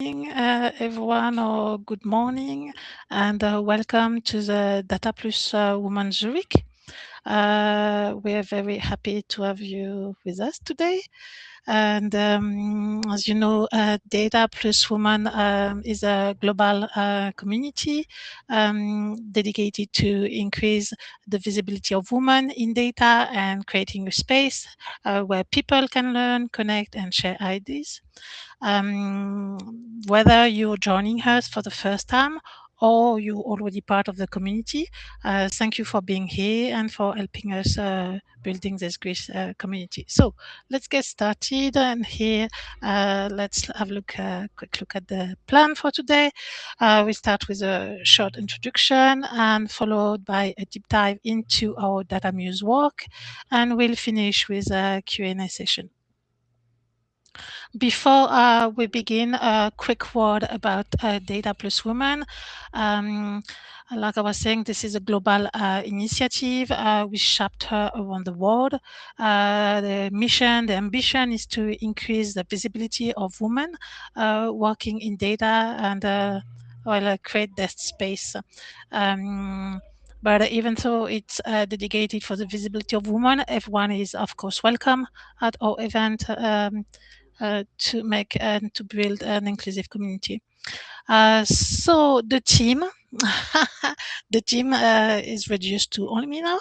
Everyone, or good morning, and welcome to the Data+Women Zurich. We are very happy to have you with us today. And as you know, Data+Women is a global community dedicated to increase the visibility of women in data and creating a space where people can learn, connect, and share ideas. Whether you're joining us for the first time or you're already part of the community, thank you for being here and for helping us building this great community. So let's get started, and here let's have a quick look at the plan for today. We start with a short introduction and followed by a deep dive into our data muse work, and we'll finish with a Q&A session. Before we begin, a quick word about Data+Women. Like I was saying, this is a global initiative with chapters around the world. The mission, the ambition is to increase the visibility of women working in data and create that space. But even though it's dedicated for the visibility of women, everyone is, of course, welcome at our event. To make and to build an inclusive community. So the team, the team is reduced to only me now,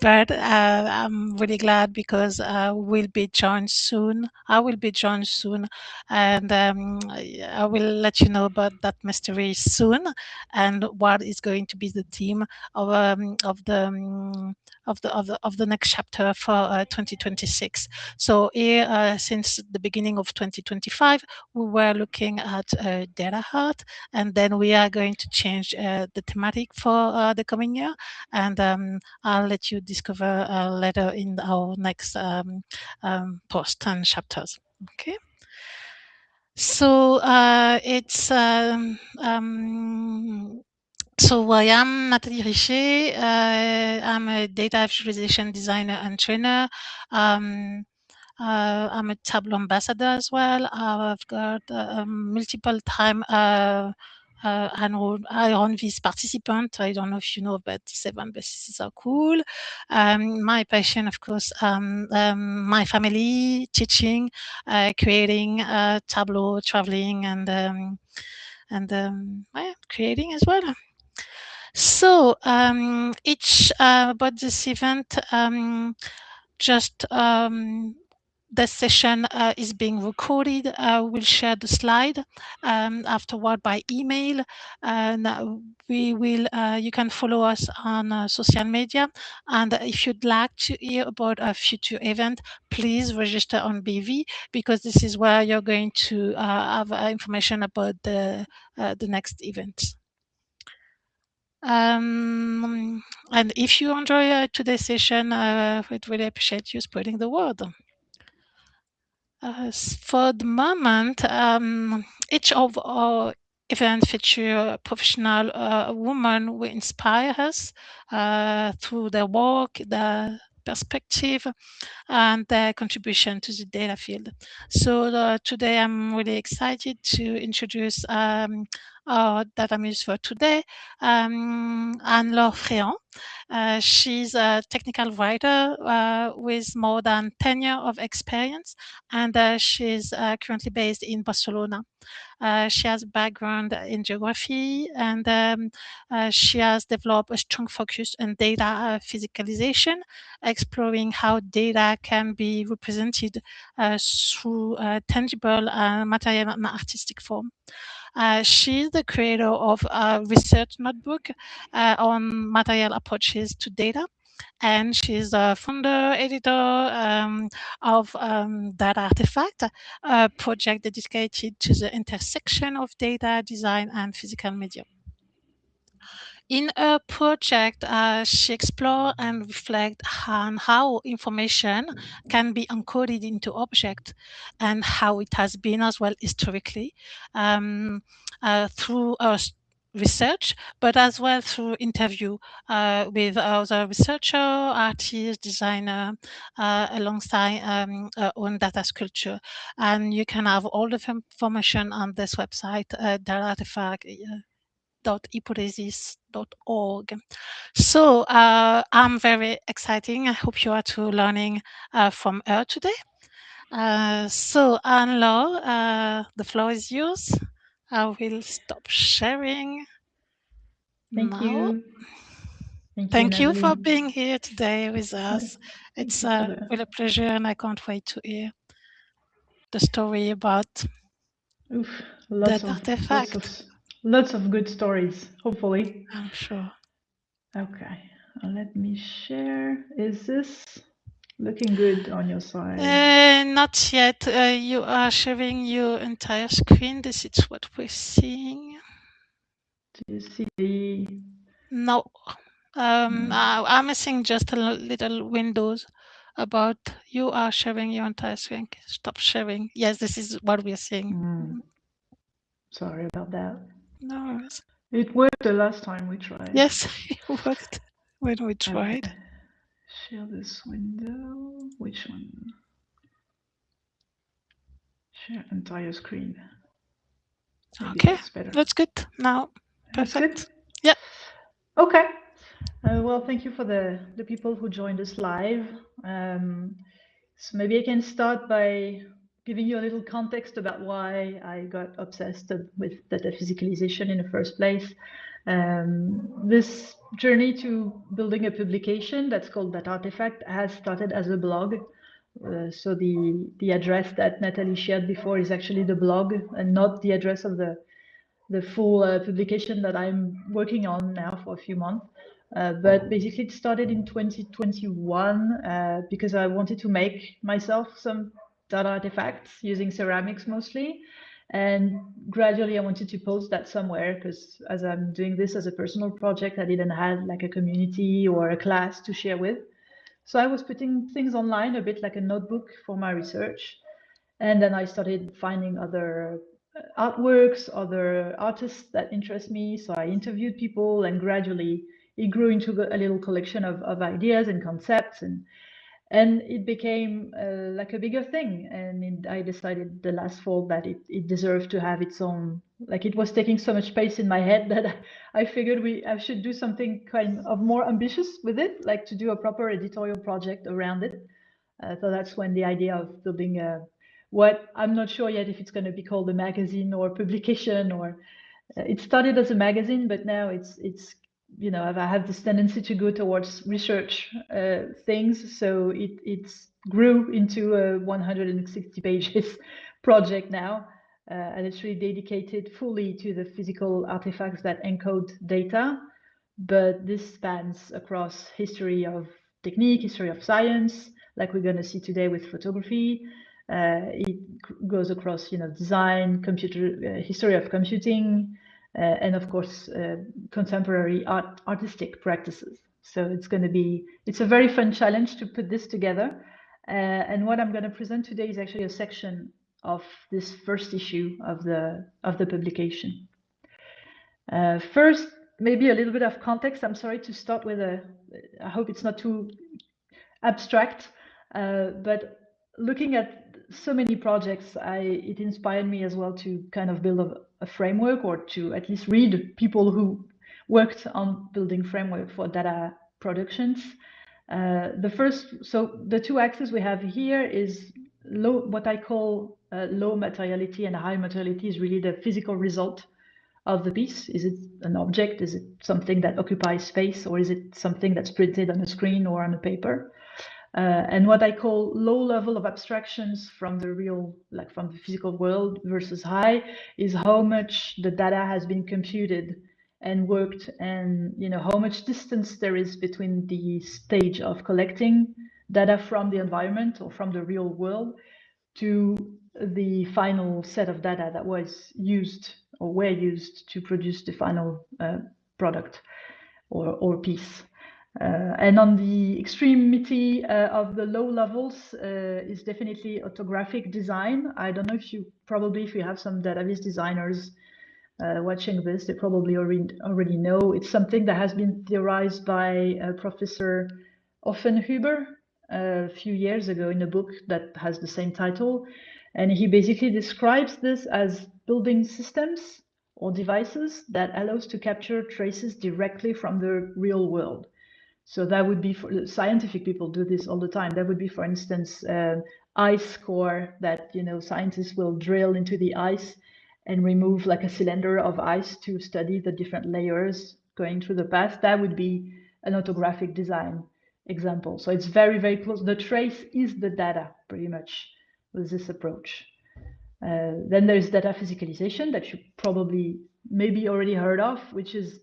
but I'm really glad because we'll be joined soon. I will be joined soon, and I will let you know about that mystery soon, and what is going to be the theme of the next chapter for 2026. So here, since the beginning of 2025, we were looking at data art, and then we are going to change the thematic for the coming year, and I'll let you discover later in our next post and chapters. Okay. So so I am Nathalie Richer. I'm a data visualization designer and trainer. I'm a Tableau ambassador as well. I've got multiple time I run this participant. I don't know if you know about this event, but this is so cool. My passion, of course, my family, teaching, creating, Tableau, traveling, and creating as well. So each about this event, just the session is being recorded. We'll share the slide afterward by email, and we will. You can follow us on social media, and if you'd like to hear about a future event, please register on BV, because this is where you're going to have information about the next event. And if you enjoy today's session, we'd really appreciate you spreading the word. For the moment, each of our events feature professional women who inspire us through their work, their perspective, and their contribution to the data field. So today I'm really excited to introduce our data muse for today, Anne-Laure Fréant. She's a technical writer with more than 10 years of experience, and she's currently based in Barcelona. She has a background in geography, and she has developed a strong focus on data physicalization, exploring how data can be represented through tangible material and artistic form. She's the creator of a research notebook on material approaches to data, and she's the founder, editor of Datartefact, a project dedicated to the intersection of data, design, and physical media. In her project, she explores and reflects on how information can be encoded into objects and how it has been as well historically through research, but as well through interview with other researcher, artist, designer, alongside our own data sculpture. And you can have all the information on this website, Datartefact.hypothesis.org. So I'm very exciting. I hope you are too learning from her today. So Anne-Laure, the floor is yours. I will stop sharing Thank now. you. Thank you for Nathalie. being here today with us. Thank It's you for really a pleasure, and I can't wait to hear the story about lots Datartefact. of good stories, hopefully. I'm sure. Okay, let me share. Is this looking good on your side? Not yet. You are sharing your entire screen. This is what we're seeing. Do you see the... No. I'm missing just a little windows about you are sharing your entire screen. Stop sharing. Yes, this is what we're seeing. Sorry about that. No worries. It worked the last time we tried. Yes, it worked when we tried. Okay. Share this window. Which one? Share entire screen. Maybe Okay, that's better. that's good. Now, That's perfect. good? Yeah. Okay. Well, thank you for the people who joined us live. So maybe I can start by giving you a little context about why I got obsessed with data physicalization in the first place. This journey to building a publication that's called Datartefact has started as a blog. So the address that Nathalie shared before is actually the blog and not the address of the full publication that I'm working on now for a few months. But basically it started in 2021 because I wanted to make myself some data artifacts using ceramics mostly. And gradually I wanted to post that somewhere because as I'm doing this as a personal project, I didn't have like a community or a class to share with. So I was putting things online, a bit like a notebook for my research. And then I started finding other artworks, other artists that interest me. So I interviewed people, and gradually it grew into a little collection of ideas and concepts, and it became like a bigger thing. And I decided the last fall that it deserved to have its own, like it was taking so much space in my head that I figured I should do something kind of more ambitious with it, like to do a proper editorial project around it. So that's when the idea of building what I'm not sure yet if it's going to be called a magazine or publication, or it started as a magazine, but now it's you know, I have this tendency to go towards research things, so it's grew into a 160 pages project now, and it's really dedicated fully to the physical artifacts that encode data. But this spans across history of technique, history of science, like we're going to see today with photography. It goes across, you know, design, computer, history of computing, and of course, contemporary artistic practices. So it's a very fun challenge to put this together. And what I'm going to present today is actually a section of this first issue of the publication. First, maybe a little bit of context. I'm sorry to start with I hope it's not too abstract, but looking at so many projects, it inspired me as well to kind of build a framework, or to at least read people who worked on building framework for data productions. So the two axes we have here is what I call low materiality, and high materiality is really the physical result of the piece. Is it an object? Is it something that occupies space, or is it something that's printed on a screen or on a paper? And what I call low level of abstractions from the real, like from the physical world, versus high, is how much the data has been computed and worked, and you know how much distance there is between the stage of collecting data from the environment or from the real world to the final set of data that was used or were used to produce the final product or piece. And on the extremity of the low levels is definitely orthographic design. I don't know if you have some database designers watching this, they probably already know. It's something that has been theorized by Professor Offenhuber a few years ago in a book that has the same title. And he basically describes this as building systems or devices that allows to capture traces directly from the real world. So that would be, for scientific people do this all the time. That would be, for instance, ice core that, you know, scientists will drill into the ice and remove like a cylinder of ice to study the different layers going through the past. That would be an autographic design example. So it's very, very close. The trace is the data pretty much with this approach. Then there's data physicalization that you probably maybe already heard of, which is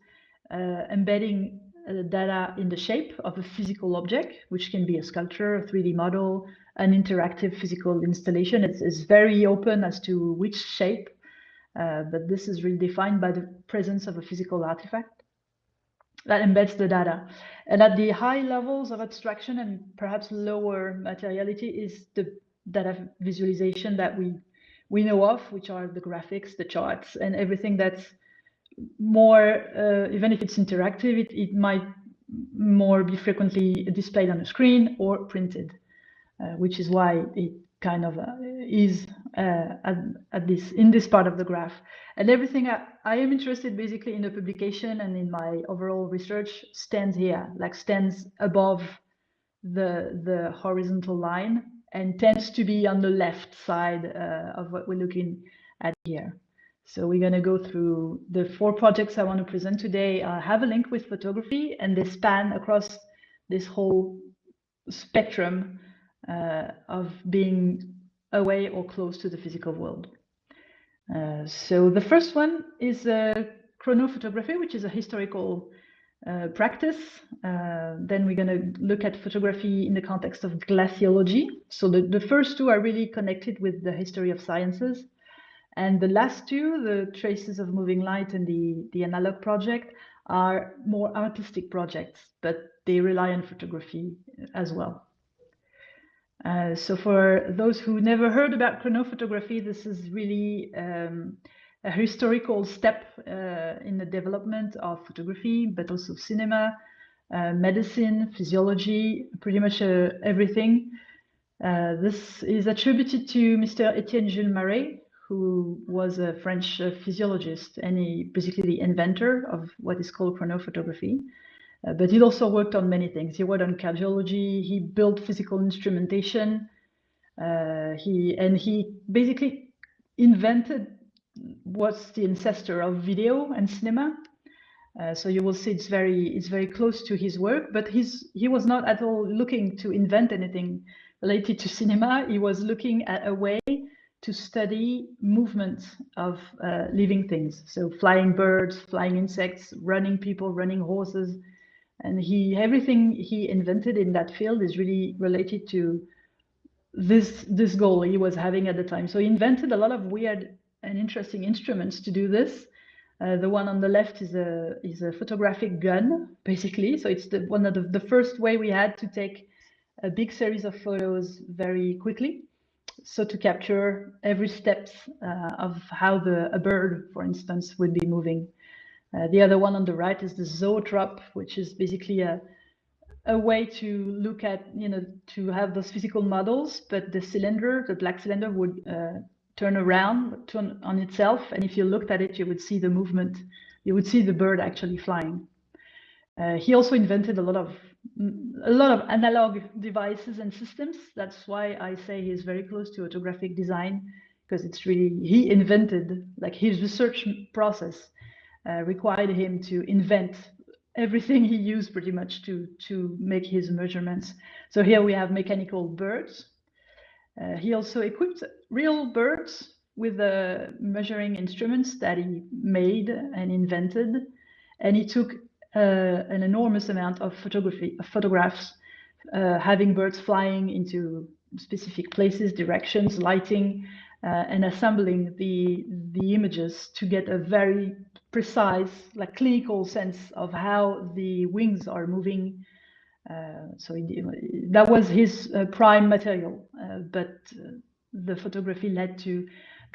embedding data in the shape of a physical object, which can be a sculpture, a 3D model, an interactive physical installation. It's very open as to which shape, but this is really defined by the presence of a physical artifact that embeds the data. And at the high levels of abstraction and perhaps lower materiality is the data visualization that we know of, which are the graphics, the charts, and everything that's more, even if it's interactive, it might more be frequently displayed on a screen or printed, which is why it kind of is in this part of the graph. And everything I am interested basically in the publication and in my overall research stands here, like stands above the horizontal line and tends to be on the left side of what we're looking at here. So we're going to go through the 4 projects I want to present today. I have a link with photography, and they span across this whole spectrum of being away or close to the physical world. So the first one is chronophotography, which is a historical practice. Then we're going to look at photography in the context of glaciology. So the first 2 are really connected with the history of sciences. And the last 2, the traces of moving light and the analog project, are more artistic projects, but they rely on photography as well. So for those who never heard about chronophotography, this is really a historical step in the development of photography, but also cinema, medicine, physiology, pretty much everything. This is attributed to Mr. Etienne Jules Marais, who was a French physiologist, and he basically the inventor of what is called chronophotography. But he also worked on many things. He worked on cardiology. He built physical instrumentation. He basically invented what's the ancestor of video and cinema. So you will see it's very close to his work. But he was not at all looking to invent anything related to cinema. He was looking at a way to study movement of living things. So flying birds, flying insects, running people, running horses. And everything he invented in that field is really related to this goal he was having at the time. So he invented a lot of weird and interesting instruments to do this. The one on the left is a photographic gun, basically. So it's one of the first way we had to take a big series of photos very quickly. So to capture every steps of how a bird, for instance, would be moving. The other one on the right is the zoetrope, which is basically a way to look at, to have those physical models, but the black cylinder would turn on itself. And if you looked at it, you would see the movement. You would see the bird actually flying. He also invented a lot of analog devices and systems. That's why I say he's very close to photographic design, because it's really, he invented, like his research process required him to invent everything he used pretty much to make his measurements. So here we have mechanical birds. He also equipped real birds with measuring instruments that he made and invented. And he took an enormous amount of photographs, having birds flying into specific places, directions, lighting, and assembling the images to get a very precise, like clinical sense of how the wings are moving. So that was his prime material, but the photography led to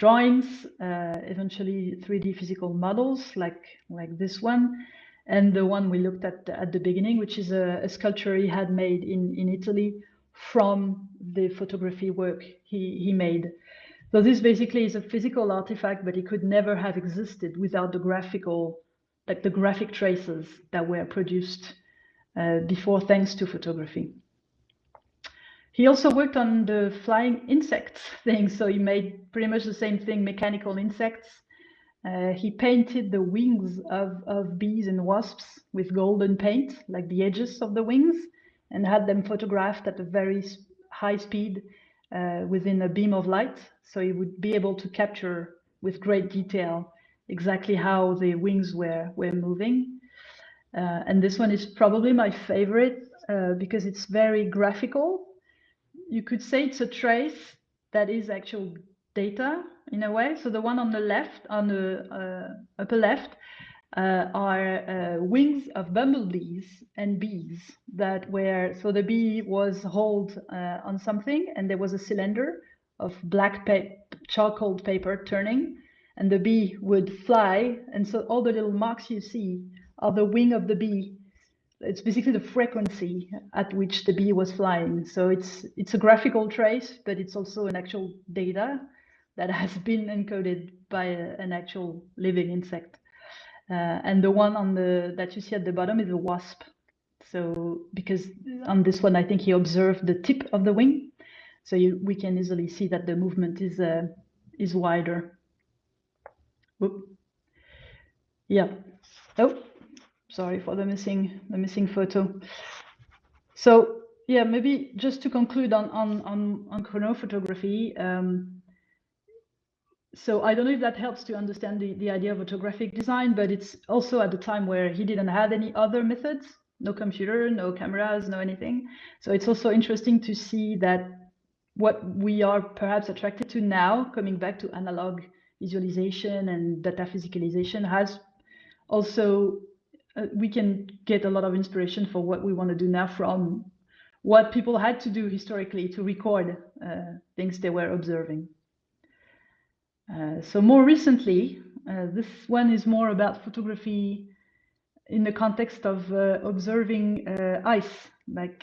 drawings, eventually 3D physical models like this one, and the one we looked at the beginning, which is a sculpture he had made in Italy from the photography work he made. So this basically is a physical artifact, but it could never have existed without the graphical, like the graphic traces that were produced before, thanks to photography. He also worked on the flying insects thing, so he made pretty much the same thing, mechanical insects. He painted the wings of bees and wasps with golden paint, like the edges of the wings, and had them photographed at a very high speed within a beam of light. So he would be able to capture with great detail exactly how the wings were moving. And this one is probably my favorite because it's very graphical. You could say it's a trace that is actual data in a way. So the one on the left, on the upper left, are wings of bumblebees and bees that were, so the bee was hauled on something, and there was a cylinder of black charcoal paper turning, and the bee would fly, and so all the little marks you see are the wing of the bee. It's basically the frequency at which the bee was flying. So it's a graphical trace, but it's also an actual data that has been encoded by an actual living insect. And the one on that you see at the bottom is a wasp. So because on this one, I think he observed the tip of the wing, so we can easily see that the movement is wider. Whoop. Yeah. Oh, sorry for the missing photo. So yeah, maybe just to conclude on chronophotography. So I don't know if that helps to understand the idea of photographic design, but it's also at the time where he didn't have any other methods, no computer, no cameras, no anything. So it's also interesting to see that what we are perhaps attracted to now, coming back to analog visualization and data physicalization, has also, we can get a lot of inspiration for what we want to do now from what people had to do historically to record things they were observing. So more recently, this one is more about photography in the context of observing ice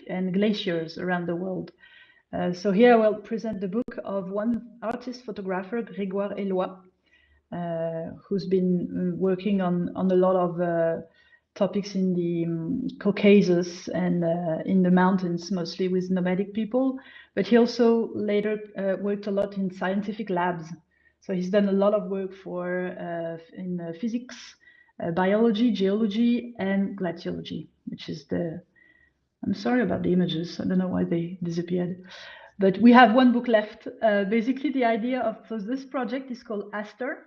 and glaciers around the world. So here I will present the book of one artist photographer, Grégoire Eloi, who's been working on a lot of topics in the Caucasus and in the mountains, mostly with nomadic people. But he also later worked a lot in scientific labs. So he's done a lot of work in physics, biology, geology, and glaciology, which is I'm sorry about the images. I don't know why they disappeared. But we have one book left. Basically, the idea of this project is called Aster.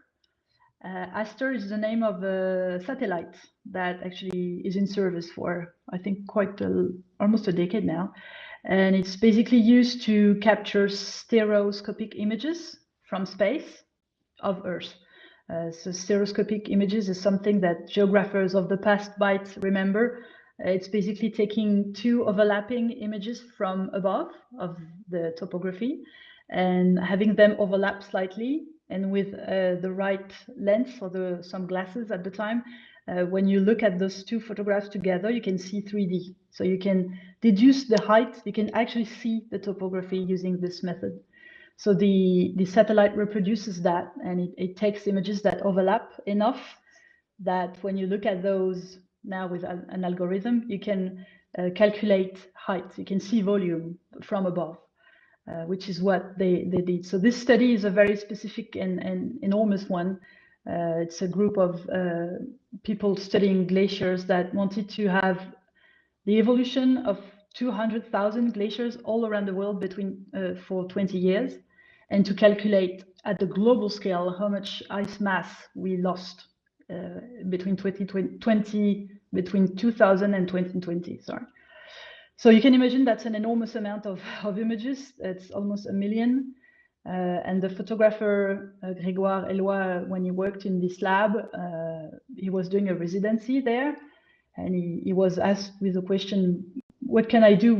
Aster is the name of a satellite that actually is in service for, I think, almost a decade now. And it's basically used to capture stereoscopic images from space of Earth. So stereoscopic images is something that geographers of the past might remember. It's basically taking two overlapping images from above of the topography and having them overlap slightly, and with the right lens or some glasses at the time, when you look at those two photographs together, you can see 3D. So you can deduce the height, you can actually see the topography using this method. So the satellite reproduces that, and it takes images that overlap enough that when you look at those now with an algorithm, you can calculate height, you can see volume from above. Which is what they did. So this study is a very specific and enormous one. It's a group of people studying glaciers that wanted to have the evolution of 200,000 glaciers all around the world for 20 years, and to calculate at the global scale how much ice mass we lost between 2000 and 2020. Sorry. So you can imagine that's an enormous amount of images. It's almost 1 million. And the photographer, Grégoire Eloi, when he worked in this lab, he was doing a residency there. And he was asked with the question, what can I do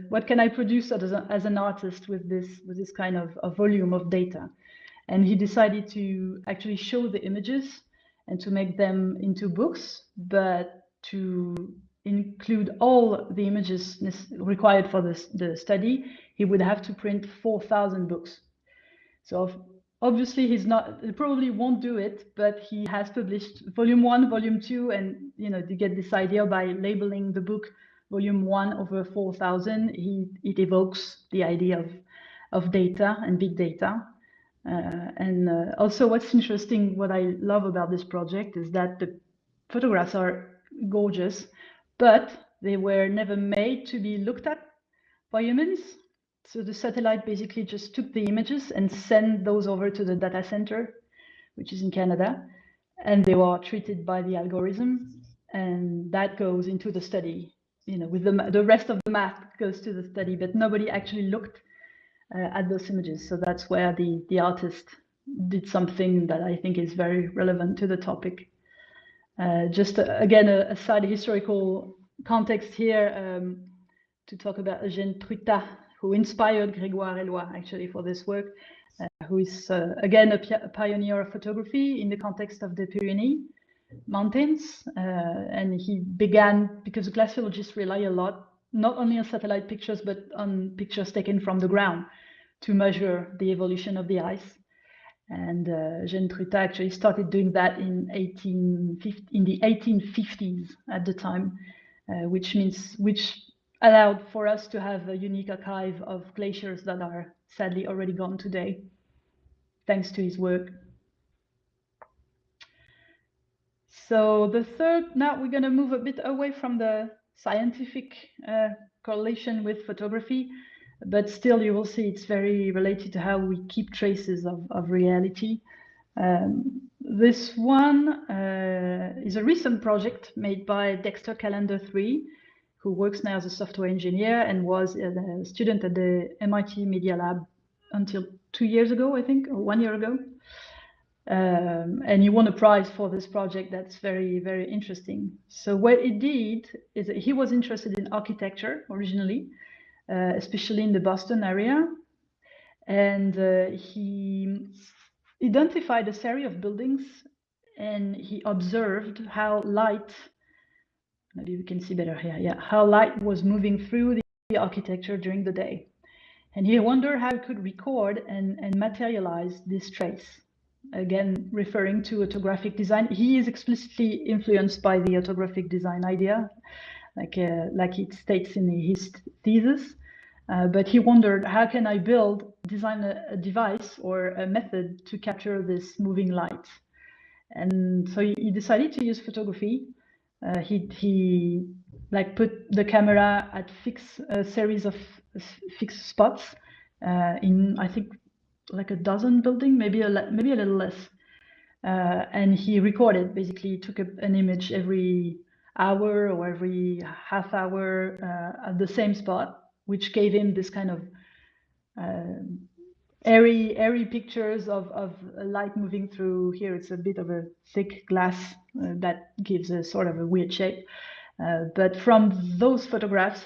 what can I produce as an artist with this kind of volume of data? And he decided to actually show the images and to make them into books, but to include all the images required for the study, he would have to print 4,000 books. So obviously he probably won't do it, but he has published volume 1, volume 2, and to get this idea by labeling the book volume 1 over 4,000, it evokes the idea of data and big data. Also what's interesting, what I love about this project is that the photographs are gorgeous, but they were never made to be looked at by humans. So the satellite basically just took the images and sent those over to the data center, which is in Canada, and they were treated by the algorithm, and that goes into the study. With the rest of the math goes to the study, but nobody actually looked at those images. So that's where the artist did something that I think is very relevant to the topic. Just again, a side historical context here to talk about Eugène Trutat, who inspired Grégoire Eloi actually for this work, who is again a pioneer of photography in the context of the Pyrenees mountains. And he began, because glaciologists rely a lot, not only on satellite pictures, but on pictures taken from the ground to measure the evolution of the ice. And Eugène Trutat actually started doing that in the 1850s at the time, which allowed for us to have a unique archive of glaciers that are sadly already gone today, thanks to his work. So now we're going to move a bit away from the scientific correlation with photography, but still you will see it's very related to how we keep traces of reality. This one is a recent project made by Dexter Callender III, who works now as a software engineer and was a student at the MIT Media Lab until 2 years ago, I think, or 1 year ago. And he won a prize for this project that's very, very interesting. So what he did is that he was interested in architecture originally, especially in the Boston area. And he identified a series of buildings and he observed how light, maybe we can see better here, yeah, how light was moving through the architecture during the day. And he wondered how he could record and materialize this trace. Again, referring to photographic design, he is explicitly influenced by the photographic design idea, like it states in his thesis. But he wondered, how can I design a device or a method to capture this moving light? And so he decided to use photography. He put the camera at a series of fixed spots in, I think, like a dozen buildings, maybe a little less. And he recorded, basically took an image every hour or every half hour at the same spot, which gave him this kind of airy pictures of light moving through. Here it's a bit of a thick glass that gives a sort of a weird shape. But from those photographs,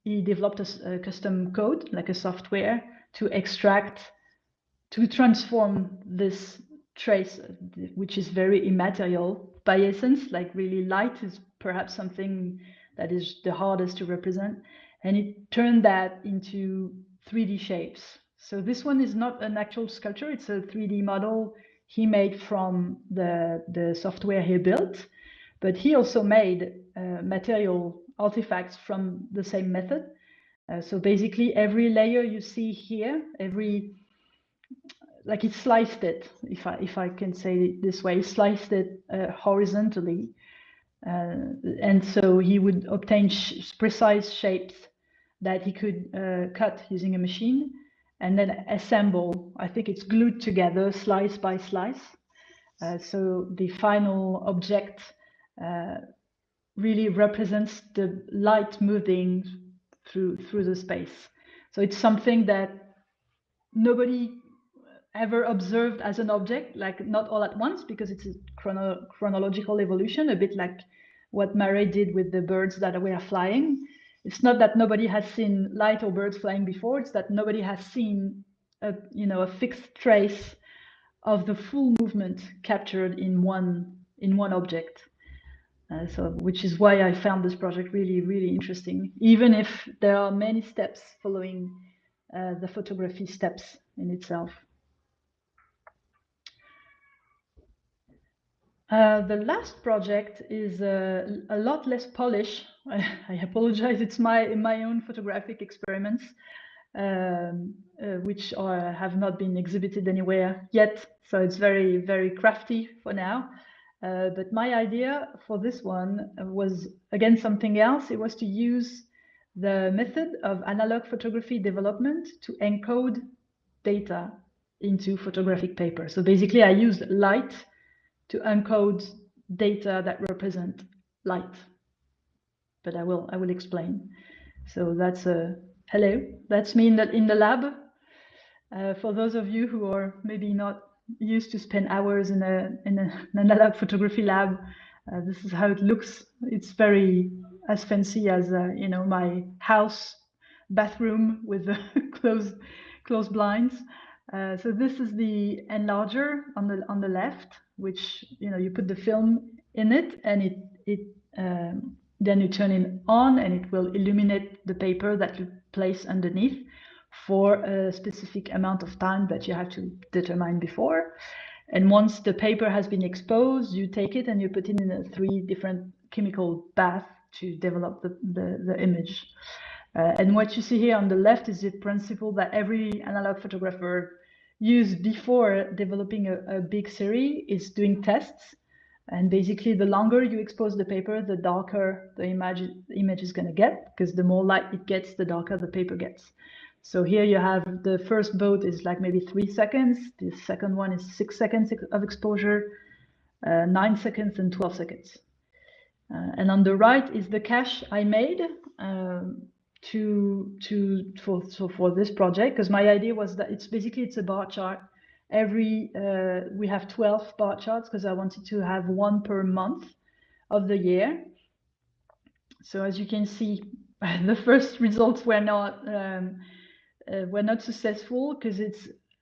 he developed a custom code, like a software, to transform this trace, which is very immaterial by essence, like really light is perhaps something that is the hardest to represent. And it turned that into 3D shapes. So this one is not an actual sculpture, it's a 3D model he made from the software he built, but he also made material artifacts from the same method. So basically every layer you see here, like he sliced it, if I can say it this way, sliced it horizontally. And so he would obtain precise shapes that he could cut using a machine and then assemble. I think it's glued together slice by slice. So the final object really represents the light moving through the space. So it's something that nobody ever observed as an object, like not all at once, because it's a chronological evolution, a bit like what Murray did with the birds that were flying. It's not that nobody has seen light or birds flying before, it's that nobody has seen a fixed trace of the full movement captured in one object. So, which is why I found this project really, really interesting, even if there are many steps following the photography steps in itself. The last project is a lot less polished. I apologize, it's my own photographic experiments, which have not been exhibited anywhere yet. So it's very, very crafty for now. But my idea for this one was, again, something else. It was to use the method of analog photography development to encode data into photographic paper. So basically, I used light to encode data that represent light. But I will explain. So that's hello. That's me in the lab. For those of you who are maybe not used to spend hours in an analog photography lab, this is how it looks. It's very as fancy as you know, my house bathroom with the closed blinds. So this is the enlarger on the left, which, you know, you put the film in it, and then you turn it on, and it will illuminate the paper that you place underneath for a specific amount of time that you have to determine before. And once the paper has been exposed, you take it and you put it in 3 different chemical baths to develop the image. And what you see here on the left is the principle that every analog photographer used before developing a big series is doing tests. And basically, the longer you expose the paper, the darker the image is going to get, because the more light it gets, the darker the paper gets. So here you have the first boat is like maybe 3 seconds. The second one is 6 seconds of exposure, 9 seconds, and 12 seconds. And on the right is the cache I made for this project, because my idea was that it's a bar chart. We have 12 bar charts because I wanted to have 1 per month of the year. So as you can see, the first results were not successful, because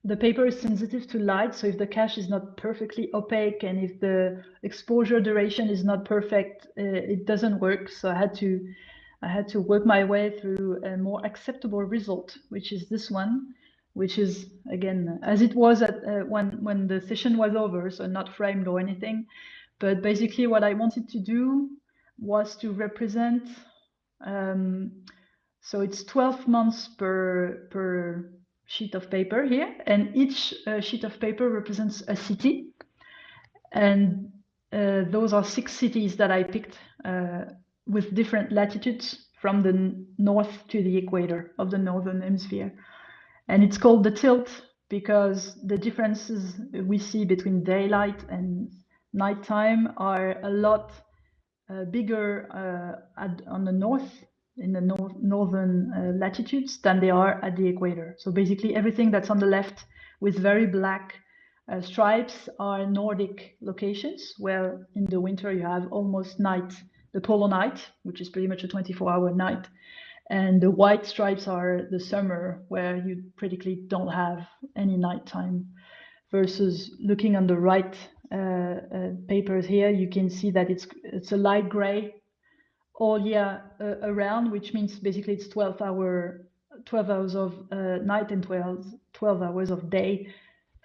the paper is sensitive to light. So if the cache is not perfectly opaque and if the exposure duration is not perfect, it doesn't work. So I had to work my way through a more acceptable result, which is this one, which is, again, as it was at when the session was over, so not framed or anything. But basically what I wanted to do was to represent, so it's 12 months per sheet of paper here, and each sheet of paper represents a city. And those are 6 cities that I picked with different latitudes from the north to the equator of the northern hemisphere. And it's called the tilt because the differences we see between daylight and nighttime are a lot bigger on the north, in the northern latitudes, than they are at the equator. So basically everything that's on the left with very black stripes are Nordic locations, where in the winter you have almost night, the polar night, which is pretty much a 24-hour night. And the white stripes are the summer, where you practically don't have any nighttime. Versus looking on the right papers here, you can see that it's a light gray all year around, which means basically it's 12 hours of night and 12 hours of day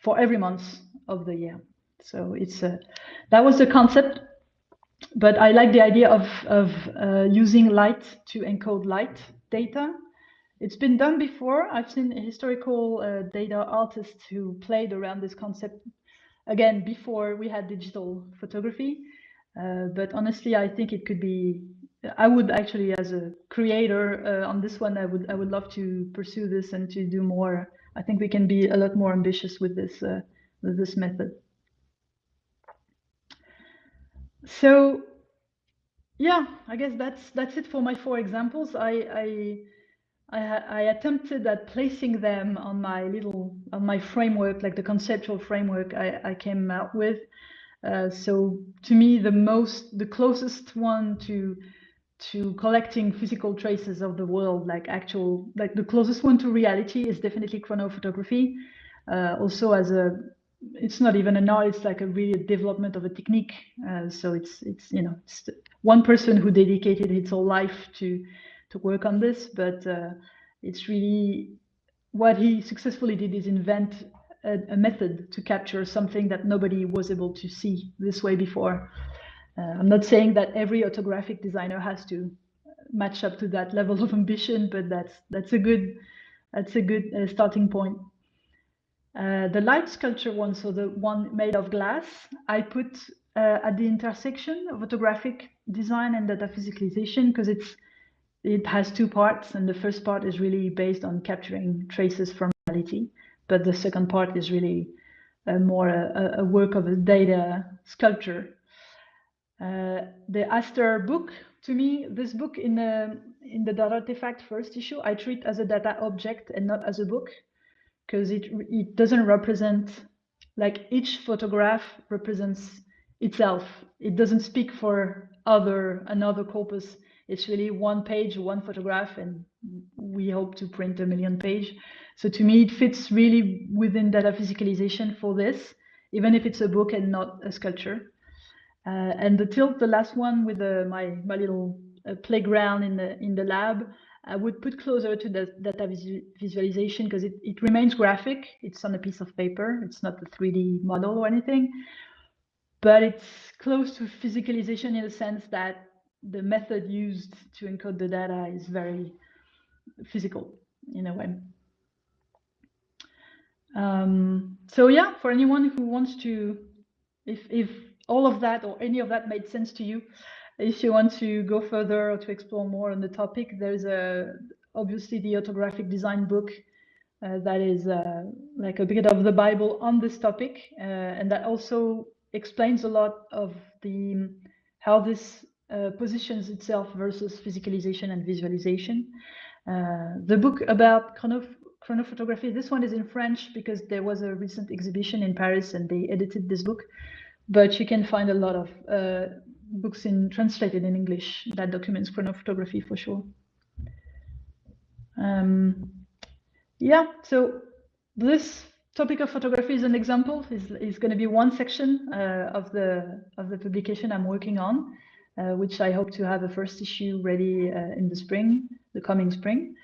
for every month of the year. So it's that was the concept, but I like the idea of using light to encode light data. It's been done before. I've seen historical data artists who played around this concept, again, before we had digital photography. But honestly, I think it could be, I would actually, as a creator on this one, I would love to pursue this and to do more. I think we can be a lot more ambitious with this method. So yeah, I guess that's it for my 4 examples. I attempted at placing them on my framework, like the conceptual framework I came out with. So to me, the closest one to collecting physical traces of the world, like the closest one to reality, is definitely chronophotography. Also as a it's not even an art, it's like a really development of a technique. So it's it's one person who dedicated his whole life to work on this, but it's really what he successfully did is invent a method to capture something that nobody was able to see this way before. I'm not saying that every photographic designer has to match up to that level of ambition, but that's a good starting point. The light sculpture one, so the one made of glass, I put at the intersection of photographic design and data physicalization, because it has two parts, and the first part is really based on capturing traces from reality, but the second part is really more a work of a data sculpture. The Aster book, to me, this book in the Datartefact first issue, I treat as a data object and not as a book, because it doesn't represent, like each photograph represents itself. It doesn't speak for another corpus. It's really one page, one photograph, and we hope to print 1 million page. So to me, it fits really within data physicalization for this, even if it's a book and not a sculpture. And the tilt, the last one with my little playground in the lab, I would put closer to the data visualization, because it remains graphic. It's on a piece of paper. It's not a 3D model or anything, but it's close to physicalization in the sense that the method used to encode the data is very physical in a way. So yeah, for anyone who wants to, if all of that or any of that made sense to you, if you want to go further or to explore more on the topic, there's obviously the photographic design book that is like a bit of the Bible on this topic, and that also explains a lot of how this positions itself versus physicalization and visualization. The book about chronophotography, this one is in French because there was a recent exhibition in Paris and they edited this book, but you can find a lot of books translated in English that documents chronophotography for sure. Yeah, so this topic of photography is an example, is going to be one section of the publication I'm working on, which I hope to have a first issue ready in the coming spring.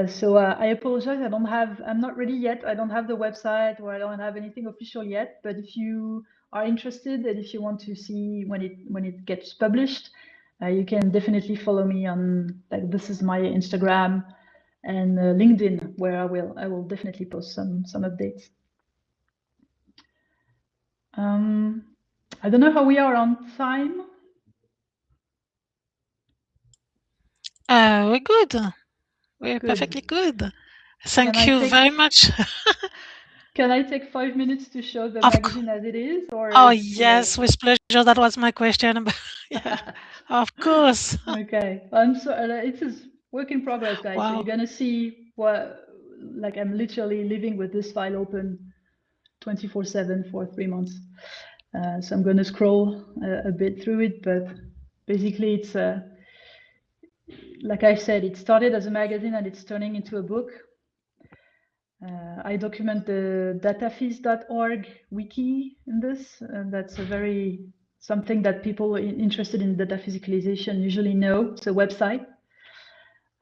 So I apologize, I'm not ready yet. I don't have the website, or I don't have anything official yet, but if you are interested and if you want to see when it gets published, you can definitely follow me on, like, this is my Instagram and LinkedIn, where I will definitely post some updates. I don't know how we are on time. We're good. We're perfectly good. Thank you very much. Can I take 5 minutes to show the Of magazine as it is, or Oh, it's too late? yes, with pleasure. That was my question. Yeah, of course. Okay, I'm so it's a work in progress, guys. So Wow. you're gonna see what, like, I'm literally living with this file open 24/7 for 3 months. So I'm going to scroll a bit through it, but basically it's like I said, it started as a magazine and it's turning into a book. I document the dataphys.org wiki in this, and that's something that people interested in data physicalization usually know. It's a website.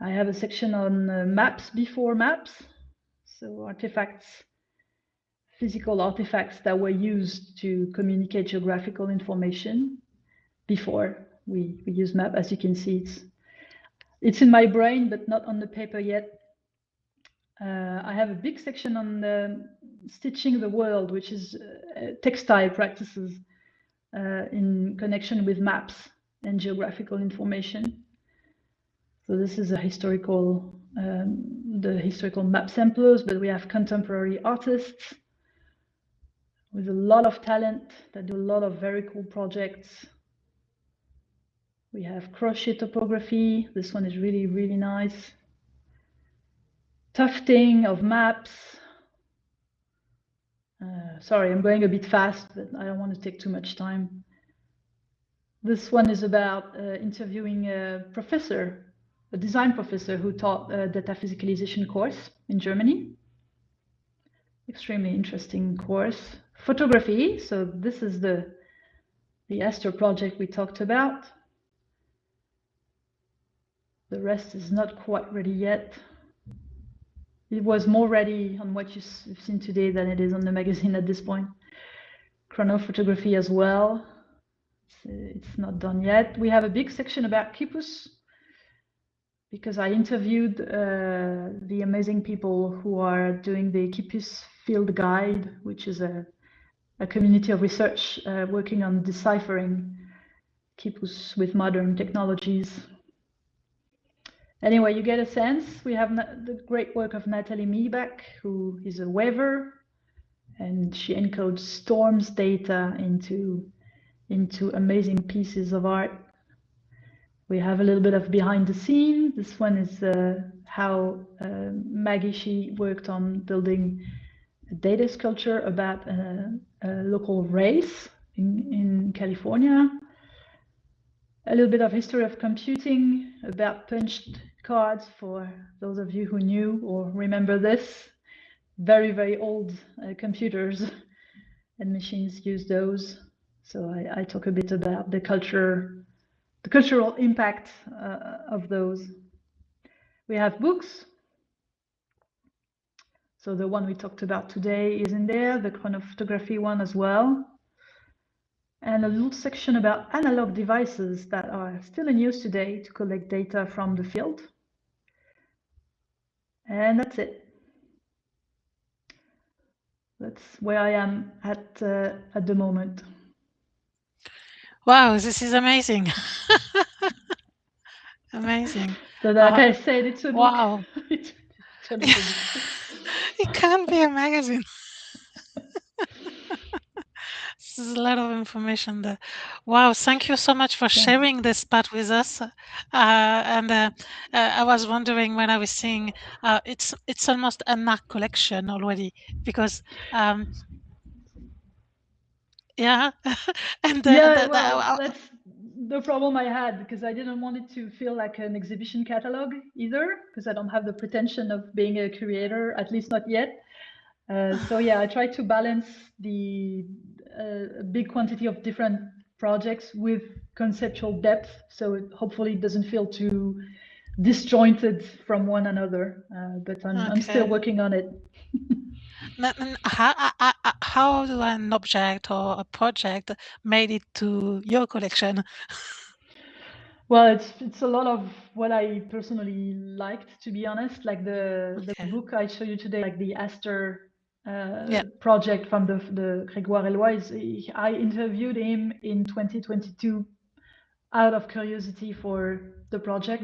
I have a section on maps before maps, so artifacts, physical artifacts that were used to communicate geographical information before we use map. As you can see, it's in my brain, but not on the paper yet. I have a big section on stitching the world, which is textile practices in connection with maps and geographical information. So this is a historical, the historical map samplers, but we have contemporary artists with a lot of talent that do a lot of very cool projects. We have crochet topography. This one is really, really nice. Tufting of maps. Sorry, I'm going a bit fast, but I don't want to take too much time. This one is about interviewing a professor, a design professor who taught a data physicalization course in Germany. Extremely interesting course. photography. So this is the Aster project we talked about. The rest is not quite ready yet. It was more ready on what you've seen today than it is on the magazine at this point. Chronophotography as well. It's not done yet. We have a big section about Kipus, because I interviewed the amazing people who are doing the Kipus Field Guide, which is a community of research working on deciphering Kipus with modern technologies. Anyway, you get a sense. We have the great work of Natalie Meeback, who is a waver, and she encodes storms data into amazing pieces of art. We have a little bit of behind the scene. This one is how Maggie, she worked on building a data sculpture about a local race in California. A little bit of history of computing, about punched cards for those of you who knew or remember this. Very, very old computers and machines use those. So I talk a bit about the cultural impact of those. We have books. So the one we talked about today is in there, the chronophotography one as well. And a little section about analog devices that are still in use today to collect data from the field. And that's it. That's where I am at the moment. Wow, this is amazing. Amazing. So like I said, it's a book. Wow. It's a book. It can't be a magazine. This is a lot of information there. Wow, thank you so much for sharing this part with us. I was wondering when I was seeing it's almost an art collection already, because yeah, yeah, well, that's the problem I had, because I didn't want it to feel like an exhibition catalog either, because I don't have the pretension of being a curator, at least not yet. So yeah, I try to balance the big quantity of different projects with conceptual depth, so it hopefully doesn't feel too disjointed from one another. But I'm still working on it. How do an object or a project made it to your collection? Well, it's a lot of what I personally liked, to be honest. Like the book I show you today, like the Aster project from the Grégoire Eloy. I interviewed him in 2022 out of curiosity for the project.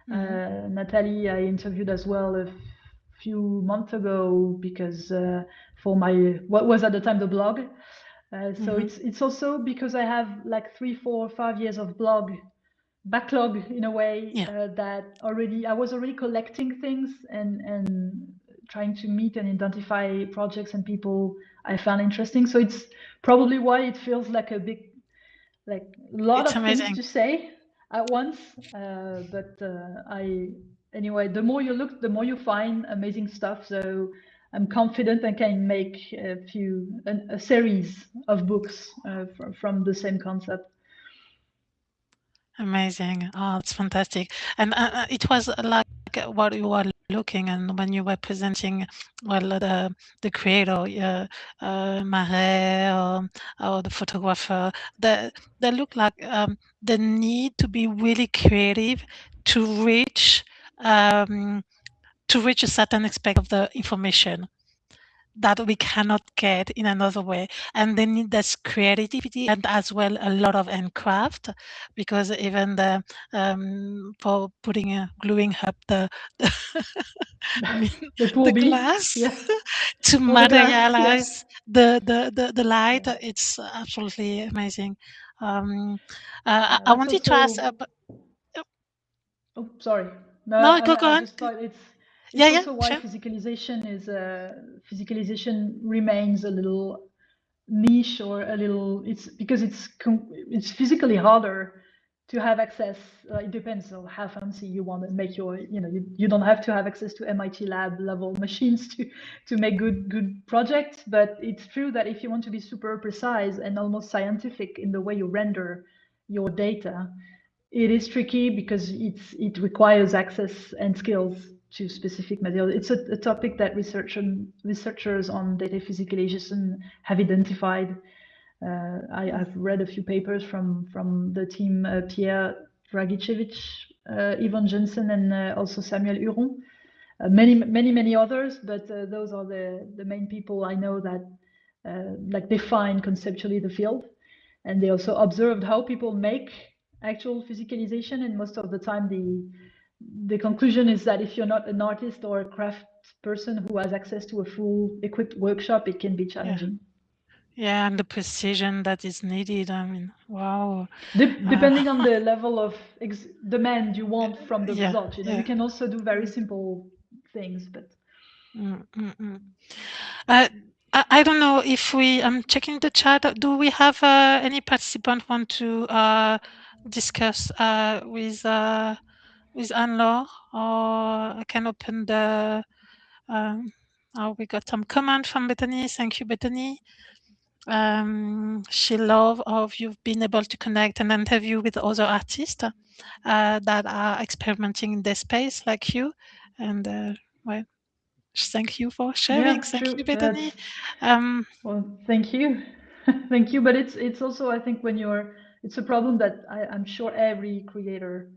Natalie, I interviewed as well a few months ago because for my what was at the time the blog. So it's also because I have like 3, 4, 5 years of blog backlog in a way that I was already collecting things and trying to meet and identify projects and people I found interesting. So it's probably why it feels like a big, like a lot of things to say at once. Anyway, the more you look, the more you find amazing stuff. So I'm confident I can make a series of books from the same concept. Amazing. Oh, it's fantastic. And it was like what you were looking, and when you were presenting, well, the creator, Marais, or the photographer, they look like the need to be really creative to reach a certain aspect of the information that we cannot get in another way, and they need this creativity and as well a lot of handcraft, because even the for gluing up the the glass to materialize the light, it's absolutely amazing. I wanted to ask oh, sorry. No, go I on. just thought it's also why Sure. physicalization remains a little niche, or a little, it's because it's physically harder to have access. It depends on how fancy you want to make your, you don't have to have access to MIT lab level machines to make good projects. But it's true that if you want to be super precise and almost scientific in the way you render your data, it is tricky because it requires access and skills to specific material. It's a topic that researchers on data physicalization have identified. I've read a few papers from the team, Pierre Dragicevic, Ivan Jensen, and also Samuel Huron. Many others, but those are the main people I know that like define conceptually the field. And they also observed how people make actual physicalization, and most of the time the conclusion is that if you're not an artist or a craft person who has access to a full equipped workshop, it can be challenging. Yeah, and the precision that is needed. I mean, wow. Depending on the level of demand you want from the Yeah, result, yeah. you can also do very simple things, but I don't know if I'm checking the chat. Do we have any participant want to discuss with Anne-Laure, or I can open the. Oh, we got some comment from Bethany. Thank you, Bethany. She love how you've been able to connect and interview with other artists that are experimenting in this space like you. And well, thank you for sharing. yeah, Thank true. you, Bethany. Um, Well, thank you. Thank you. But it's also, I think, it's a problem that I'm sure every creator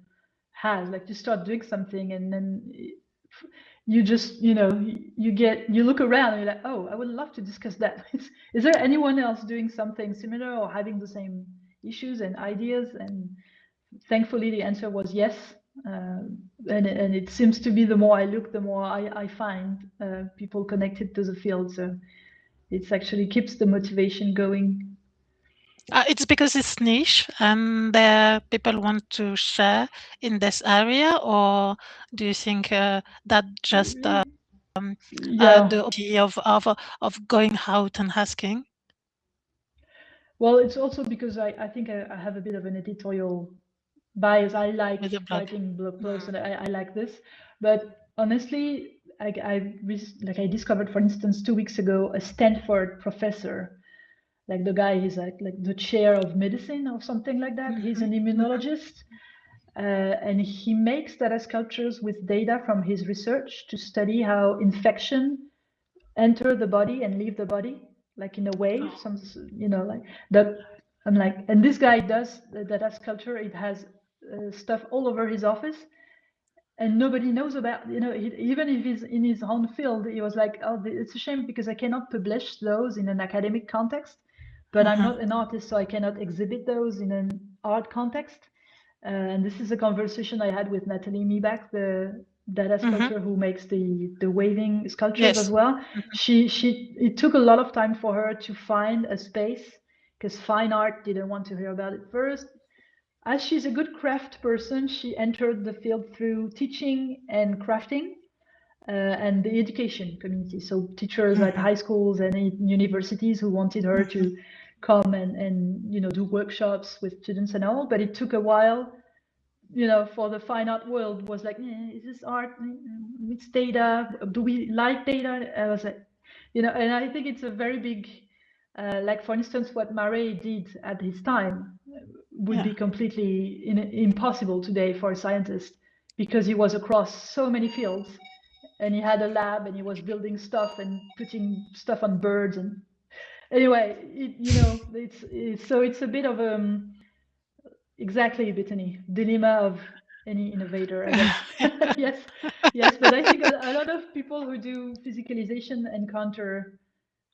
has. Like, you start doing something and then you just, you look around and you're like, oh, I would love to discuss that. Is there anyone else doing something similar or having the same issues and ideas? And thankfully the answer was yes. And it seems to be, the more I look, the more I find people connected to the field. So it actually keeps the motivation going. it's because it's niche and people want to share in this area, or do you think that just Yeah. the idea of going out and asking? Well, it's also because I think I have a bit of an editorial bias. I like With the blog. writing blog posts, and I like this. But honestly, I discovered, for instance, 2 weeks ago, a Stanford professor, like the guy, he's like the chair of medicine or something like that. He's an immunologist, and he makes data sculptures with data from his research to study how infection enter the body and leave the body, like in a wave. Like that. I'm like, and this guy does the data sculpture. It has stuff all over his office, and nobody knows about, even if he's in his own field. He was like, oh, it's a shame because I cannot publish those in an academic context, but I'm not an artist, so I cannot exhibit those in an art context. And this is a conversation I had with Natalie Mibach, the data sculptor who makes the waving sculptures as Yes. well. It took a lot of time for her to find a space, because fine art didn't want to hear about it first. As she's a good craft person, she entered the field through teaching and crafting, and the education community. So teachers at high schools and universities who wanted her to come and do workshops with students and all. But it took a while, for the fine art world, was like, is this art? It's data. Do we like data? I was like, and I think it's a very big, like, for instance, what Marais did at his time would be completely impossible today for a scientist, because he was across so many fields, and he had a lab, and he was building stuff and putting stuff on birds. And anyway, it's a bit of exactly, Bethany, dilemma of any innovator, I guess. Yes, but I think a lot of people who do physicalization encounter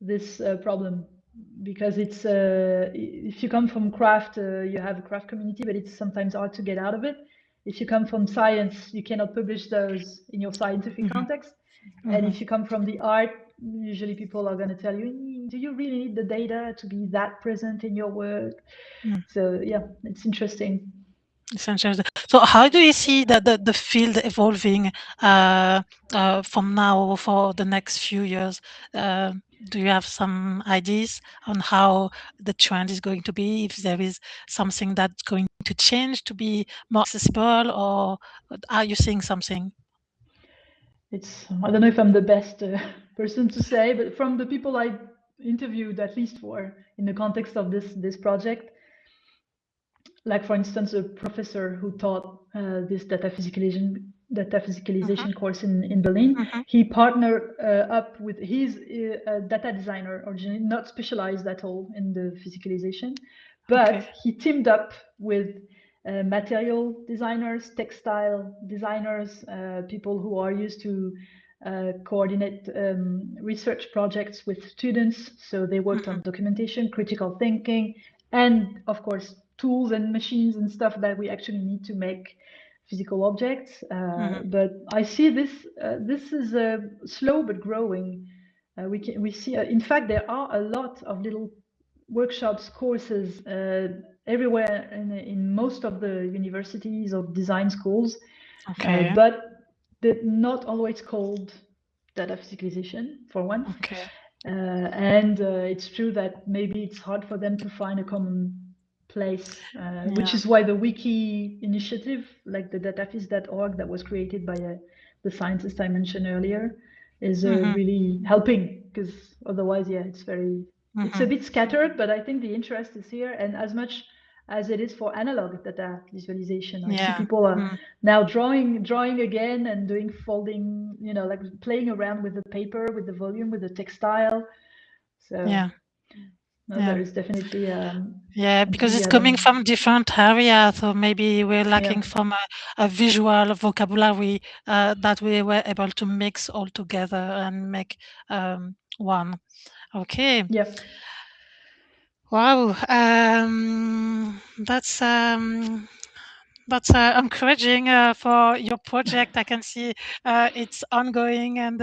this problem, because it's if you come from craft, you have a craft community, but it's sometimes hard to get out of it. If you come from science, you cannot publish those in your scientific context. And if you come from the art, usually people are going to tell you, do you really need the data to be that present in your work? So yeah, it's interesting. Essentially. So how do you see the field evolving from now for the next few years? Do you have some ideas on how the trend is going to be? If there is something that's going to change to be more accessible, or are you seeing something? I don't know if I'm the best person to say, but from the people I interviewed, at least for in the context of this project, like for instance, a professor who taught this data Mm-hmm, physicalization course in Berlin, mm-hmm, he partnered up with he's a data designer originally, not specialized at all in the physicalization, okay. but he teamed up with material designers, textile designers, people who are used to coordinate research projects with students. So they worked Mm-hmm, on documentation, critical thinking, and of course tools and machines and stuff that we actually need to make physical objects. mm-hmm, But I see this is slow but growing. We see in fact there are a lot of little workshops, courses everywhere in most of the universities or design schools, okay. but they're not always called data physicalization for one. Okay. And it's true that maybe it's hard for them to find a common place, which Yeah. is why the wiki initiative, like the dataphys.org that was created by the scientist I mentioned earlier, is Mm-hmm, really helping, because otherwise, yeah, it's mm-hmm, a bit scattered, but I think the interest is here. And as much as it is for analog data visualization, I see yeah. people are Mm, now drawing again and doing folding, like playing around with the paper, with the volume, with the textile. So yeah. no, Yeah. there is definitely Yeah, because it's coming enthusiasm. from different areas, so maybe we're Yeah, lacking from a visual vocabulary that we were able to mix all together and make one. Okay. yeah. Wow. That's encouraging for your project. I can see it's ongoing, and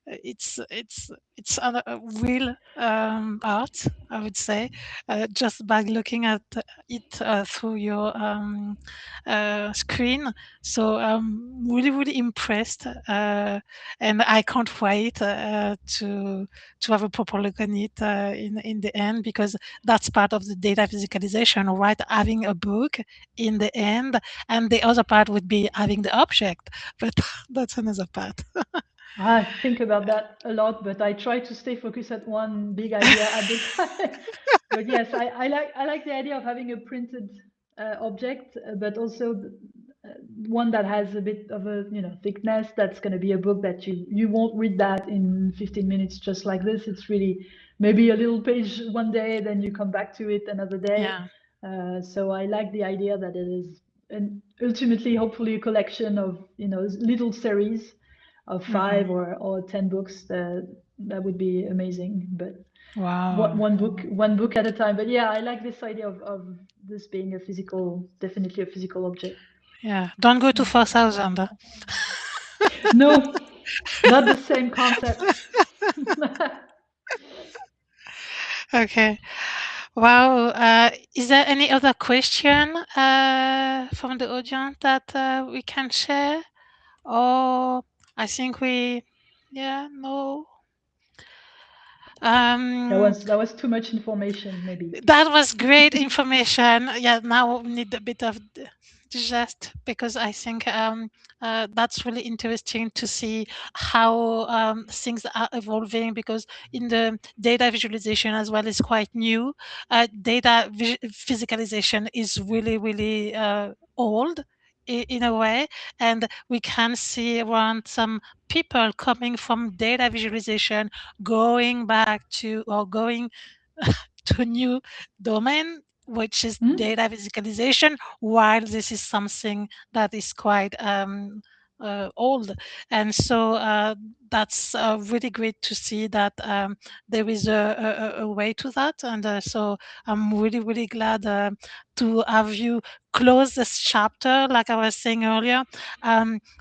it's a real art, I would say, just by looking at it through your screen. So I'm really impressed, and I can't wait to have a proper look on it in the end, because that's part of the data physicalization, right? Having a book in the end, and the other part would be having the object, but that's another part. I think about that a lot, but I try to stay focused at one big idea at the time. But yes, I like the idea of having a printed object, but also one that has a bit of a thickness. That's going to be a book that you won't read that in 15 minutes just like this. It's really maybe a little page one day, then you come back to it another day. Yeah. So I like the idea that it is, and ultimately, hopefully, a collection of little series of Hmm. 5 or 10 books. That would be amazing. But Wow. one book at a time. But yeah, I like this idea of this being definitely a physical object. Yeah. Don't go to 4,000. No, not the same concept. Okay. Wow. Is there any other question from the audience that we can share? Or I think yeah, no. That Um, was that was too much information, maybe. That was great information. Yeah, now we need a bit of digest, because I think that's really interesting to see how things are evolving, because in the data visualization as well is quite new. Physicalization is really old in a way, and we can see around some people coming from data visualization going back to, or going to a new domain, which is Hmm? data visualization, while this is something that is quite old. And so that's really great to see that there is a way to that. And so I'm really glad to have you close this chapter. Like I was saying earlier,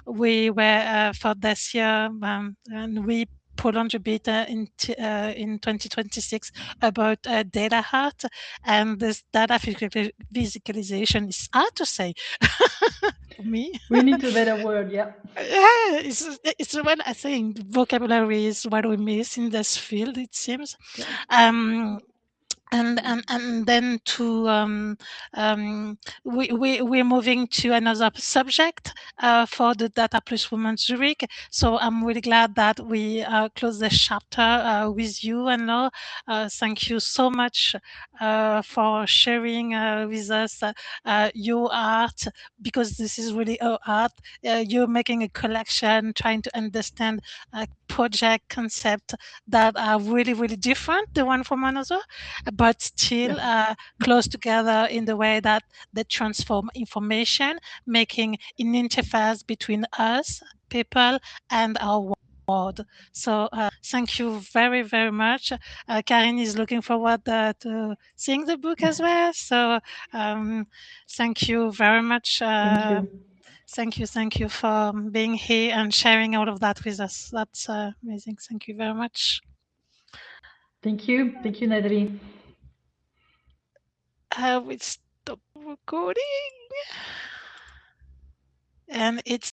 we were for this year, and we prolonge a bit in 2026 about data art, and this data physicalization is hard to say for me. We need a better word, yeah. Yeah, it's what I think vocabulary is what we miss in this field, it seems. Yeah. Um, and then to we're moving to another subject for the Data Plus Women Zurich. So I'm really glad that we close the chapter with you, and Laure. Thank you so much for sharing with us your art, because this is really our art. You're making a collection, trying to understand a project concept that are really, really different, the one from another, but still Yeah. close together in the way that they transform information, making an interface between us, people, and our world. So thank you very, very much. Karin is looking forward to seeing the book as well. So um, thank you very much. Thank you. Thank you for being here and sharing all of that with us. That's amazing. Thank you very much. Thank you, Nathalie. We stop recording, and it's